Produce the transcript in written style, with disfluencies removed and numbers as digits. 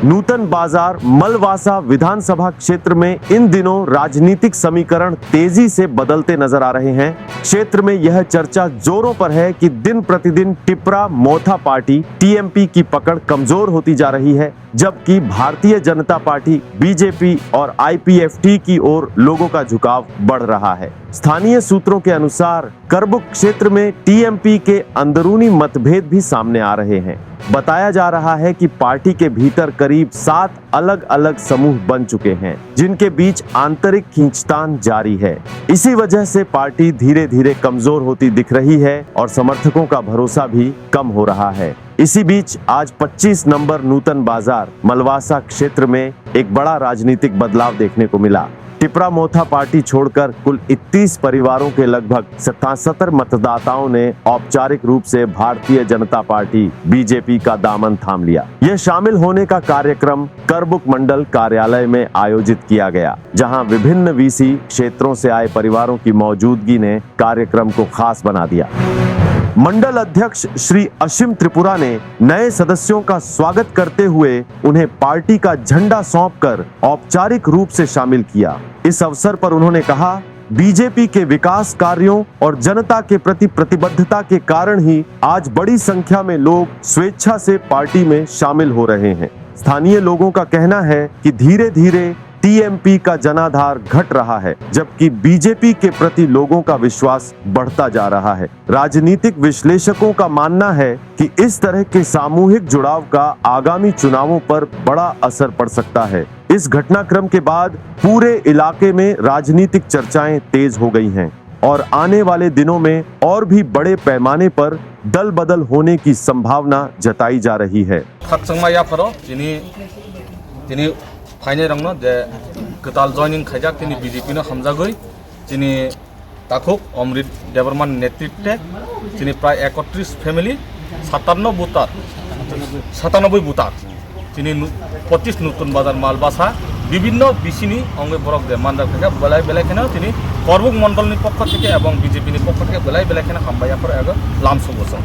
नूतन बाजार मलवासा विधानसभा क्षेत्र में इन दिनों राजनीतिक समीकरण तेजी से बदलते नजर आ रहे हैं। क्षेत्र में यह चर्चा जोरों पर है कि दिन प्रतिदिन टिपरा मोथा पार्टी टीएमपी की पकड़ कमजोर होती जा रही है, जबकि भारतीय जनता पार्टी बीजेपी और आईपीएफटी की ओर लोगों का झुकाव बढ़ रहा है। स्थानीय सूत्रों के अनुसार करबुक क्षेत्र में टीएमपी के अंदरूनी मतभेद भी सामने आ रहे हैं। बताया जा रहा है कि पार्टी के भीतर करीब 7 अलग अलग समूह बन चुके हैं, जिनके बीच आंतरिक खींचतान जारी है। इसी वजह से पार्टी धीरे धीरे कमजोर होती दिख रही है और समर्थकों का भरोसा भी कम हो रहा है। इसी बीच आज 25 नंबर नूतन बाजार मलवासा क्षेत्र में एक बड़ा राजनीतिक बदलाव देखने को मिला। टिपरा मोथा पार्टी छोड़कर कुल 31 परिवारों के लगभग 77 मतदाताओं ने औपचारिक रूप से भारतीय जनता पार्टी बीजेपी का दामन थाम लिया। यह शामिल होने का कार्यक्रम करबुक मंडल कार्यालय में आयोजित किया गया, जहां विभिन्न वीसी क्षेत्रों से आए परिवारों की मौजूदगी ने कार्यक्रम को खास बना दिया। मंडल अध्यक्ष श्री असीम त्रिपुरा ने नए सदस्यों का स्वागत करते हुए उन्हें पार्टी का झंडा सौंपकर औपचारिक रूप से शामिल किया। इस अवसर पर उन्होंने कहा, बीजेपी के विकास कार्यों और जनता के प्रति प्रतिबद्धता के कारण ही आज बड़ी संख्या में लोग स्वेच्छा से पार्टी में शामिल हो रहे हैं। स्थानीय लोगों का कहना है कि धीरे धीरे टीएमपी का जनाधार घट रहा है, जबकि बीजेपी के प्रति लोगों का विश्वास बढ़ता जा रहा है। राजनीतिक विश्लेषकों का मानना है कि इस तरह के सामूहिक जुड़ाव का आगामी चुनावों पर बड़ा असर पड़ सकता है। इस घटनाक्रम के बाद पूरे इलाके में राजनीतिक चर्चाएं तेज हो गई हैं और आने वाले दिनों में और भी बड़े पैमाने पर दल बदल होने की संभावना जताई जा रही है। फाइने रंगनो जे गताल जॉइनिंग खाइजाक तिनी बीजेपी नो हमजागै तिनी ताखुक अमृत देबरमान नेतृत्वे तिनी प्राय 31 फैमिली 97 बुतार तिनी 25 नूतन बाजार मालबासा विभिन्न बिसिनी अंगे बरक दे मानदा थाका बेलाय बेलायखेना तिनी करबुक मंडलनि पक्ष थेके एवं बीजेपी नि पक्ष थेके बेलाय बेलायखेना हामबायाफोर एबा लामसो बसो।